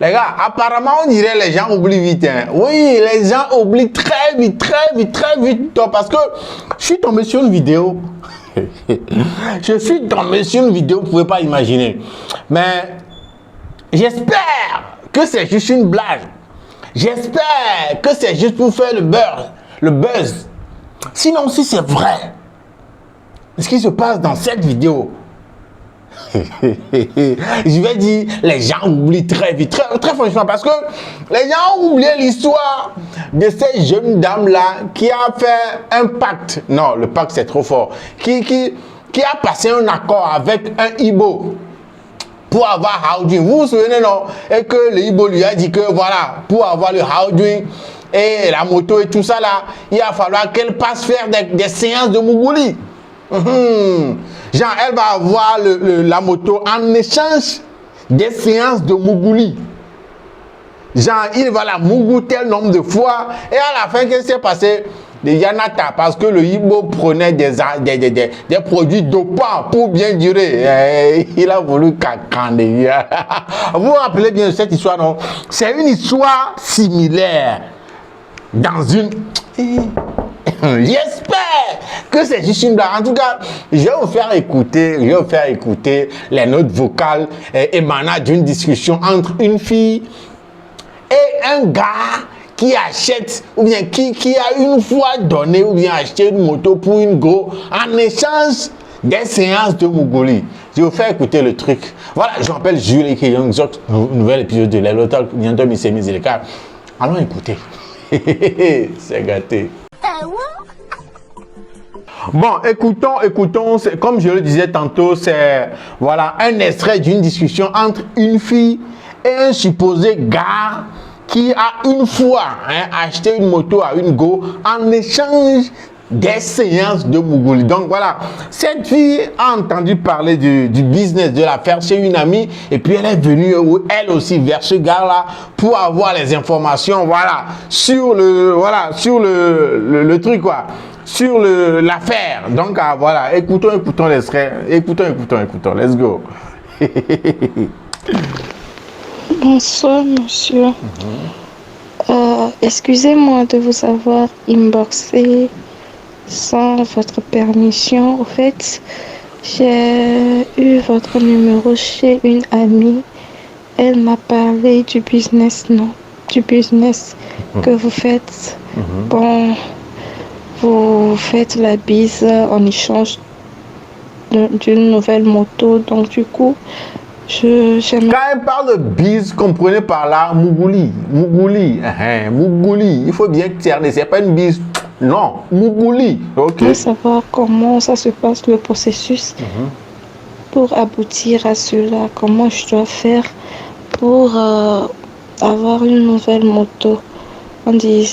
Les gars, apparemment, on dirait les gens oublient vite. Hein. Oui, les gens oublient très vite. Donc, parce que je suis tombé sur une vidéo. Je suis tombé sur une vidéo, vous ne pouvez pas imaginer. Mais j'espère que c'est juste une blague. J'espère que c'est juste pour faire le buzz. Sinon, si c'est vrai, ce qui se passe dans cette vidéo, je vais dire, les gens oublient très vite, très franchement, parce que les gens ont oublié l'histoire de cette jeune dame-là qui a fait un pacte. Non, le pacte, c'est trop fort. Qui a passé un accord avec un Igbo pour avoir Howdwing. Vous vous souvenez, non? Et que le Igbo lui a dit que voilà, pour avoir le Howdwing et la moto et tout ça là, il va falloir qu'elle passe faire des séances de Mougouli. Genre, elle va avoir la moto en échange des séances de Mougouli. Genre, il va la Mougou tel nombre de fois. Et à la fin, qu'est-ce qui s'est passé? Il y en a tas parce que le Igbo prenait des produits dopants pour bien durer. Il a voulu cacander. Vous vous rappelez bien de cette histoire, non? C'est une histoire similaire dans une... J'espère que c'est juste une blague. En tout cas, je vais vous faire écouter les notes vocales émanant d'une discussion entre une fille et un gars qui achète ou bien qui a une fois donné ou bien acheté une moto pour une go en échange des séances de Mougouli. Je vais vous faire écouter le truc. Voilà, je m'appelle Jules et qui nouvel épisode de l'Elotal. Bientôt, les gars. Allons écouter. C'est gâté. Bon, écoutons, comme je le disais tantôt, c'est voilà un extrait d'une discussion entre une fille et un supposé gars qui a une fois acheté une moto à une go en échange des séances de Mougouli. Donc voilà, cette fille a entendu parler du business de l'affaire chez une amie et puis elle est venue elle aussi vers ce gars-là pour avoir les informations voilà sur le truc quoi. Sur l'affaire. Donc voilà, écoutons l'extrait. Écoutons. Let's go. Bonsoir, monsieur. Excusez-moi de vous avoir inboxé sans votre permission. Au fait, j'ai eu votre numéro chez une amie. Elle m'a parlé du business, que vous faites. Bon, vous faites la bise en échange d'une nouvelle moto. Donc du coup, j'aime... Quand elle parle de bise, comprenez par là Mougouli. Il faut bien cerner, c'est pas une bise. Non, Mougouli. Ok. Je veux savoir comment ça se passe le processus pour aboutir à cela. Comment je dois faire pour avoir une nouvelle moto. On dit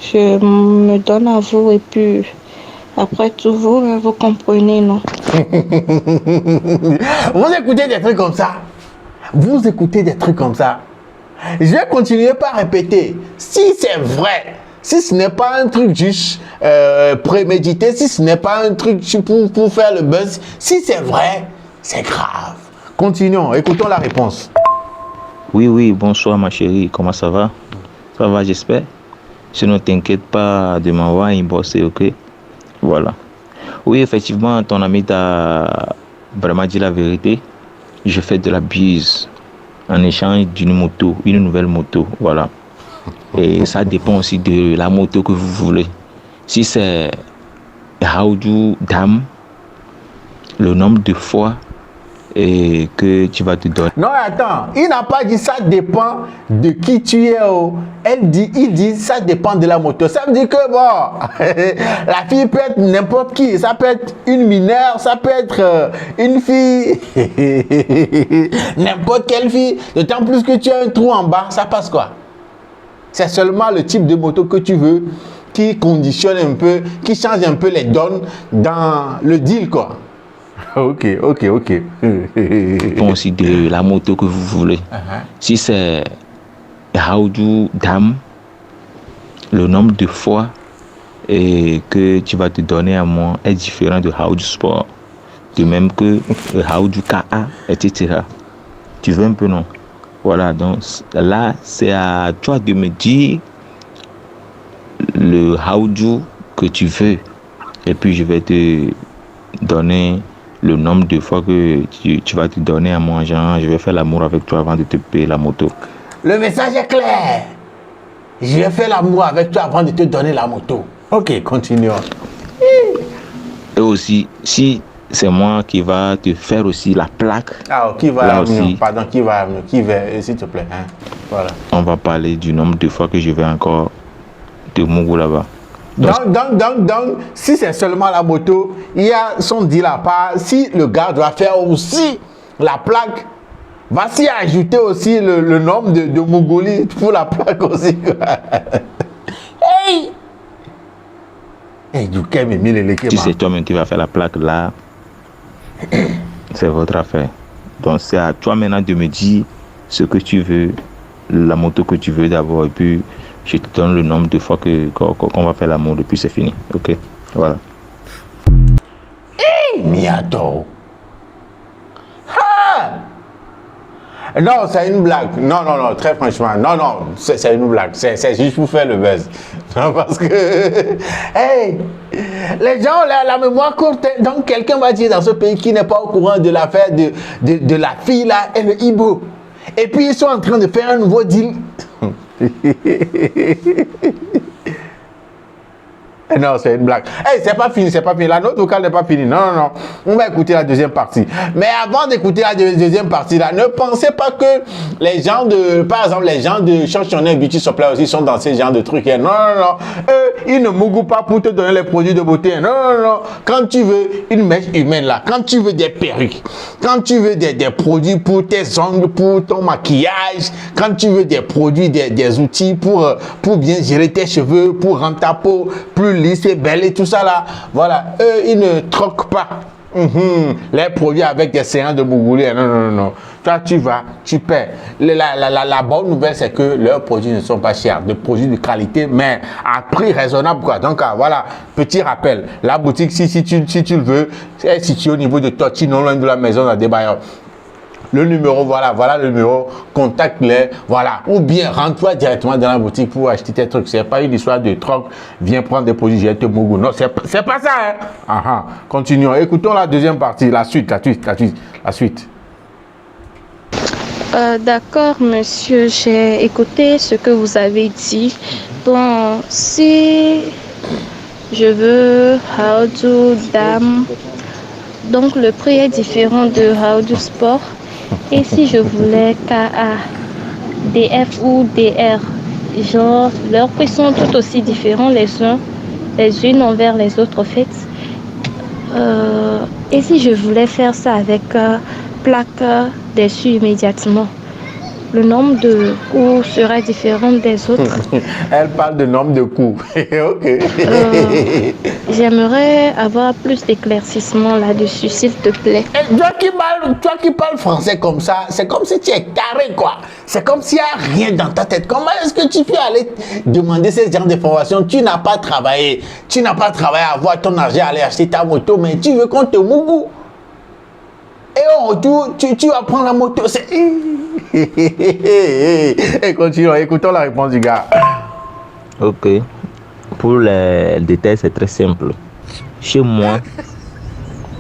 je me donne à vous et puis après tout, vous comprenez, non? Vous écoutez des trucs comme ça. Je vais continuer par répéter. Si c'est vrai, si ce n'est pas un truc juste prémédité, si ce n'est pas un truc pour faire le buzz, si c'est vrai, c'est grave. Continuons, écoutons la réponse. Oui, bonsoir ma chérie, comment ça va? Ça va, j'espère. Sinon, t'inquiète pas de m'avoir inboxé, ok? Voilà. Oui, effectivement, ton ami t'a vraiment dit la vérité. Je fais de la bise en échange d'une moto, une nouvelle moto, voilà. Et ça dépend aussi de la moto que vous voulez. Si c'est Howdwing Dam, le nombre de fois et que tu vas te donner. Non, attends, il n'a pas dit ça dépend de qui tu es. Il dit ça dépend de la moto. Ça veut dire que bon, la fille peut être n'importe qui. Ça peut être une mineure, ça peut être une fille, n'importe quelle fille. D'autant plus que tu as un trou en bas, ça passe quoi? C'est seulement le type de moto que tu veux qui conditionne un peu, qui change un peu les donnes dans le deal quoi. Ok. Dépend aussi de la moto que vous voulez. Si c'est Howdwing Dam, le nombre de fois et que tu vas te donner à moi est différent de Howdwing Sport. De même que Howdwing KA, etc. Tu veux un peu, non? Voilà, donc là, c'est à toi de me dire le how-do que tu veux. Et puis, je vais te donner le nombre de fois que tu vas te donner à moi. Genre, je vais faire l'amour avec toi avant de te payer la moto. Le message est clair. Je vais faire l'amour avec toi avant de te donner la moto. Ok, continuons. Et aussi, si c'est moi qui va te faire aussi la plaque. Ah, qui va là venir? aussi, Pardon, qui va venir? Qui va, s'il te plaît. Hein? Voilà. on va parler du nombre de fois que je vais encore te mougou là-bas. Donc, si c'est seulement la moto, il y a son deal à part. Si le gars doit faire aussi la plaque, va s'y ajouter aussi le nombre de Mougouli pour la plaque aussi. Hey! Hey, du coup, Si c'est toi-même qui va faire la plaque là, c'est votre affaire. Donc c'est à toi maintenant de me dire ce que tu veux, la moto que tu veux d'abord, et puis je te donne le nombre de fois qu'on va faire l'amour, et puis c'est fini. Ok, voilà. Miato. Ah! Non, c'est une blague. Non, très franchement. Non, c'est une blague. C'est juste pour faire le buzz. Non, parce que, hey, les gens ont la mémoire courte. Donc, quelqu'un va dire dans ce pays qui n'est pas au courant de l'affaire de la fille là et le Ibo. Et puis, ils sont en train de faire un nouveau deal. Non, c'est une blague. Hey, c'est pas fini. La note vocale n'est pas finie. Non. On va écouter la deuxième partie. Mais avant d'écouter la deuxième partie, là, ne pensez pas que les gens par exemple, les gens de Chanchonnet Beauty Supply aussi sont dans ces genres de trucs. Non. Eux, ils ne mougouent pas pour te donner les produits de beauté. Non. Quand tu veux une mèche humaine, là, quand tu veux des perruques, quand tu veux des produits pour tes ongles, pour ton maquillage, quand tu veux des produits, des outils pour bien gérer tes cheveux, pour rendre ta peau plus lisse et belle et tout ça là, voilà, eux ils ne troquent pas les produits avec des séances de Mougouli. Non. Toi tu vas, tu paies. La bonne nouvelle c'est que leurs produits ne sont pas chers, des produits de qualité mais à prix raisonnable quoi. Donc voilà, petit rappel, la boutique si tu le veux, est située au niveau de Torchi, non loin de la maison à Desbailleurs. Le numéro, voilà le numéro, contacte-les, voilà. Ou bien, rentre-toi directement dans la boutique pour acheter tes trucs. C'est pas une histoire de troc, viens prendre des produits, j'ai te mougou. Non, c'est pas ça, hein. Continuons. Écoutons la deuxième partie, la suite. D'accord, monsieur, j'ai écouté ce que vous avez dit. Bon, si je veux How-Do Dame, donc le prix est différent de How-Do Sport. Et si je voulais KA, DF ou DR, genre, leurs prix sont tout aussi différents les unes envers les autres, en fait. Et si je voulais faire ça avec plaque dessus immédiatement, le nombre de coups sera différent des autres. Elle parle de nombre de coups. Ok. J'aimerais avoir plus d'éclaircissements là-dessus, s'il te plaît. Et toi qui parles français comme ça, c'est comme si tu es carré, quoi. C'est comme s'il n'y a rien dans ta tête. Comment est-ce que tu peux aller demander ces genres d'informations? Tu n'as pas travaillé. Tu n'as pas travaillé à avoir ton argent, aller acheter ta moto, mais tu veux qu'on te mougou. Et en retour, tu vas prendre la moto. Et continuons, écoutons la réponse du gars. Ok. Pour les détails, c'est très simple. Chez moi,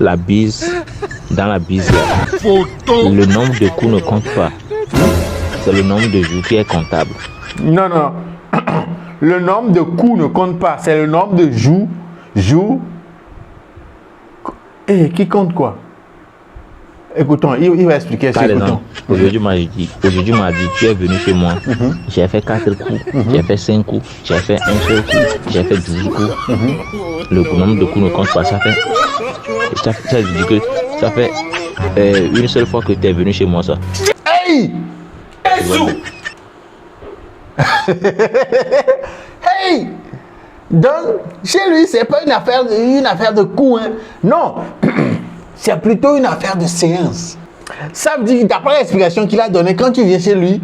la bise, dans la bise, le nombre de coups ne compte pas. C'est le nombre de jours qui est comptable. Non. Le nombre de coups ne compte pas. C'est le nombre de jours. Et qui compte quoi? Écoutons, il va expliquer ça. Aujourd'hui, m'a dit, tu es venu chez moi. J'ai fait 4 coups, j'ai fait 5 coups, j'ai fait un seul coup, j'ai fait 12 coups. Le nombre de coups ne compte pas. Ça fait une seule fois que tu es venu chez moi, ça. Hey! Hey! Donc, chez lui, c'est pas une affaire de coups, hein. Non! C'est plutôt une affaire de séance. Ça veut dire, d'après l'explication qu'il a donnée, quand tu viens chez lui,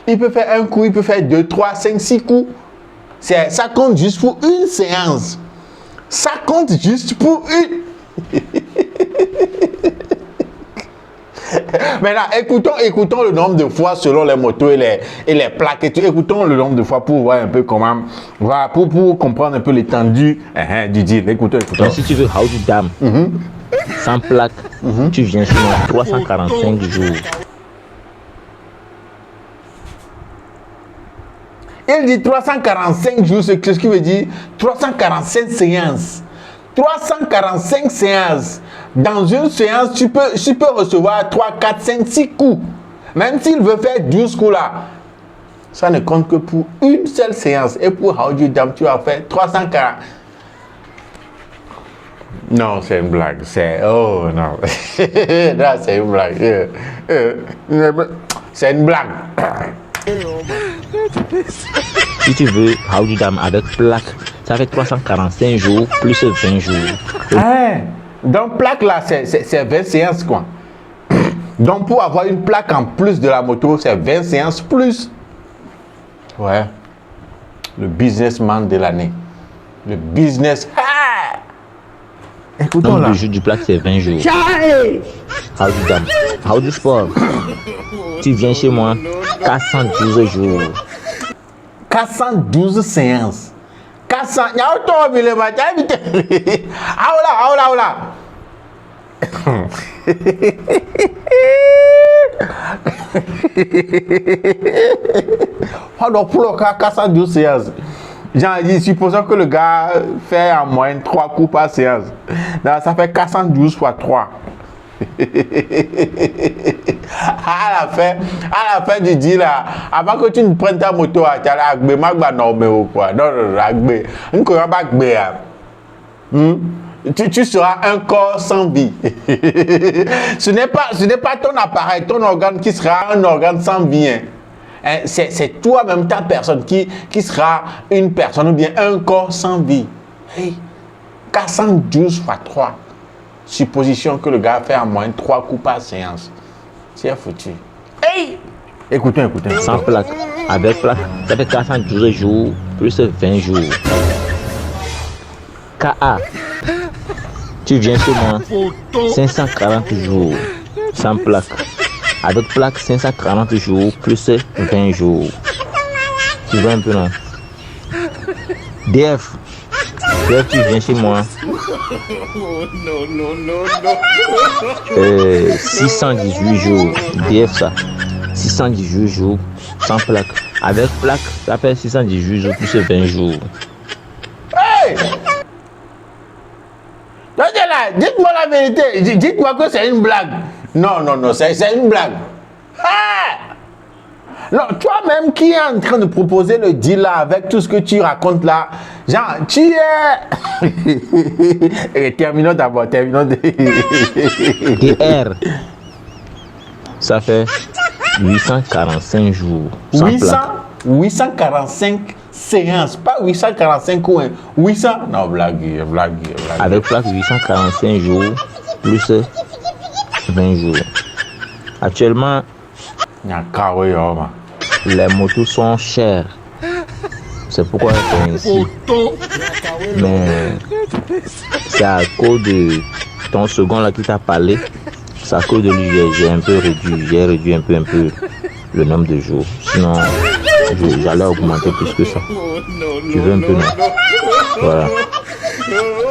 il peut faire un coup, il peut faire 2, 3, 5, 6 coups. Ça compte juste pour une séance. Ça compte juste pour une. Maintenant, écoutons le nombre de fois selon les motos et les plaques. Et tout. Écoutons le nombre de fois pour voir un peu comment, voilà, pour comprendre un peu l'étendue du deal. Écoutons. Donc, si tu veux How du Dam, sans plaque, tu viens chez moi 345 jours. Il dit 345 jours, c'est ce qui veut dire 345 séances. 345 séances. Dans une séance, tu peux recevoir 3, 4, 5, 6 coups. Même s'il veut faire 12 coups là, ça ne compte que pour une seule séance. Et pour How du Dam, tu vas faire 340. Non, c'est une blague. Oh non. Là, c'est une blague. C'est une blague. Si tu veux How du Dam avec plaque, ça fait 345 jours plus 20 jours. Donc plaque là, c'est 20 séances quoi. Donc pour avoir une plaque en plus de la moto, c'est 20 séances plus. Ouais. Le businessman de l'année. Le business. Écoutons là. Le jeu du plaque, c'est 20 jours. How du Dam. How du Sport. Tu viens chez moi 412 jours. 412 séances. 400. Aoula. Donc pour le cas 412 séances. Genre, supposons que le gars fait en moyenne 3 coups par séance. Donc, ça fait 412 fois 3. À la fin du deal là, avant que tu ne prennes ta moto, tu as tu seras un corps sans vie. Ce n'est pas ton appareil, ton organe qui sera un organe sans vie. Hein. C'est toi-même, ta personne qui sera une personne ou bien un corps sans vie. Hey, 412 fois 3. Supposition que le gars fait en moyenne 3 coups par séance. C'est foutu. Hey! Écoutez. Sans plaque. Avec plaque, ça fait 412 jours plus 20 jours. KA. Tu viens chez moi 540 jours sans plaque. Avec plaque, 540 jours plus 20 jours. Tu vois un peu non? DF. DF, tu viens chez moi. 618 jours. DF ça. 618 jours sans plaque. Avec plaque, ça fait 618 jours plus 20 jours. Hey! Dites-moi la vérité. Dites-moi que c'est une blague. Non, c'est une blague. Ah! Non, toi-même qui es en train de proposer le deal là, avec tout ce que tu racontes là, genre, tu es... Et terminons d'abord. DR. Ça fait 845 jours. 845 séances, pas 845 coins. 800. Non, blague. Avec plaque 845 jours plus 20 jours. Actuellement, les motos sont chères. C'est pourquoi c'est ainsi. Mais c'est à cause de ton second là qui t'a parlé. C'est à cause de lui j'ai un peu réduit. J'ai réduit un peu le nombre de jours. Sinon, j'allais augmenter plus que ça. Tu veux un peu non? Voilà.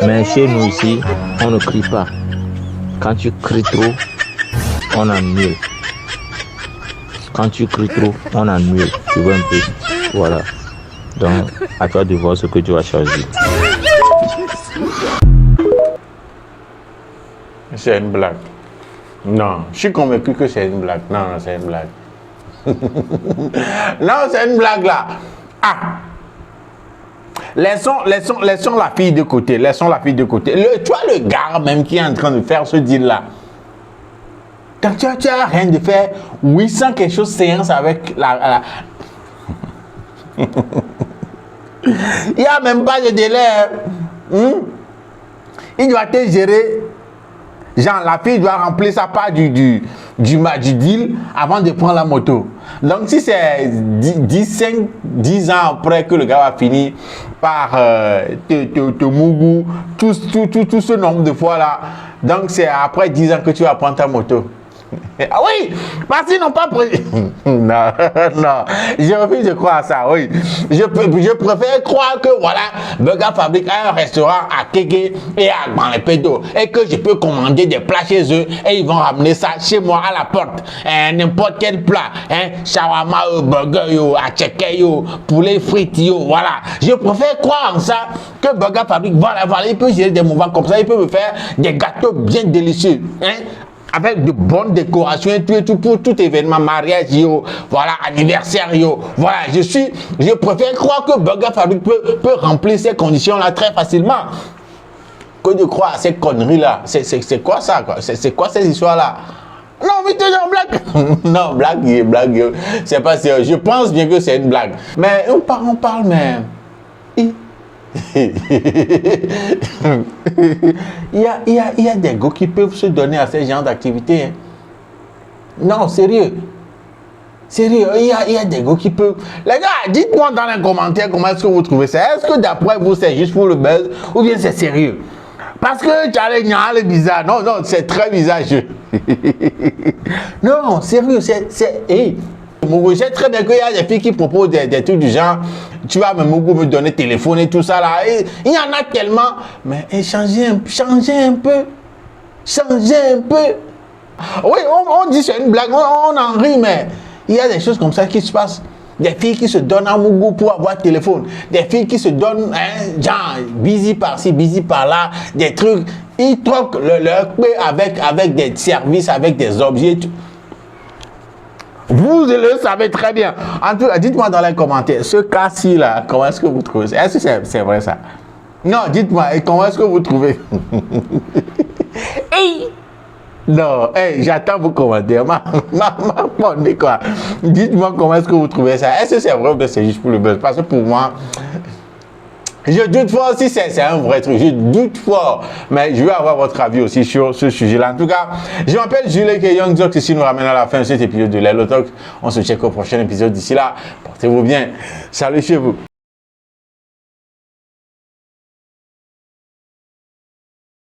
Mais chez nous ici, on ne crie pas. Quand tu cries trop, on annule. Quand tu cries trop, on annule. Tu vois un peu. Voilà. Donc, à toi de voir ce que tu vas choisir. C'est une blague. Non, je suis convaincu que c'est une blague. Non, c'est une blague. Non, c'est une blague là. Ah! Laissons la fille de côté. Tu vois le gars même qui est en train de faire ce deal là. Quand tu as rien de faire 800 quelque chose séance avec la... Il n'y a même pas de délai. Il doit te gérer. Genre, la fille doit remplir sa part du deal avant de prendre la moto. Donc, si c'est 10 ans après que le gars va finir par te mougou, tout ce nombre de fois là, donc c'est après 10 ans que tu vas prendre ta moto. Ah oui, parce qu'ils n'ont pas pris. Non, non, je refuse de croire à ça, oui. Je préfère croire que, voilà, Burger Fabrique a un restaurant à Kéké et à Gbanlepédo et que je peux commander des plats chez eux et ils vont ramener ça chez moi à la porte. N'importe quel plat, shawarma, burger, yo, atcheke, yo, poulet frites, yo, voilà. Je préfère croire en ça que Burger Fabrique, voilà, il peut gérer des mouvements comme ça, il peut me faire des gâteaux bien délicieux, avec de bonnes décorations et tout pour tout événement, mariage, yo, voilà, anniversaire, yo, voilà, je préfère croire que Burger Fabrique peut remplir ces conditions-là très facilement que de croire à ces conneries-là. C'est quoi ça, quoi? C'est quoi ces histoires-là? Non, mais tu es en blague. Non, blague, c'est pas sérieux. Je pense bien que c'est une blague. Mais on parle, mais... il y a des gars qui peuvent se donner à ce genre d'activité. Hein. Non, sérieux. Sérieux, il y a des gars qui peuvent... Les gars, dites-moi dans les commentaires comment est-ce que vous trouvez ça. Est-ce que d'après vous, c'est juste pour le buzz ou bien c'est sérieux? Parce que tu as les gars, c'est bizarre. Non, c'est très bizarre. Non, sérieux, c'est... Hey. Je sais très bien qu'il y a des filles qui proposent des trucs du genre, tu vas me donner téléphone et tout ça là. Et il y en a tellement. Mais changez un peu. Oui, on dit c'est une blague, on en rit, mais il y a des choses comme ça qui se passent. Des filles qui se donnent à Mougou pour avoir téléphone. Des filles qui se donnent, genre, busy par-ci, busy par-là. Des trucs. Ils troquent leur paix avec des services, avec des objets. Vous le savez très bien. En tout cas, dites-moi dans les commentaires, ce cas-ci là, comment est-ce que vous trouvez ça? Est-ce que c'est vrai ça? Non, dites-moi, comment est-ce que vous trouvez? Hey! Non, hey, j'attends vos commentaires. Quoi. Dites-moi comment est-ce que vous trouvez ça? Est-ce que c'est vrai ou c'est juste pour le buzz? Parce que pour moi, je doute fort si c'est un vrai truc. Je doute fort. Mais je veux avoir votre avis aussi sur ce sujet-là. En tout cas, je m'appelle Jules et Young Zox. Ici, nous ramène à la fin de cet épisode de Lelo Talk. On se check au prochain épisode. D'ici là, portez-vous bien. Salut chez vous.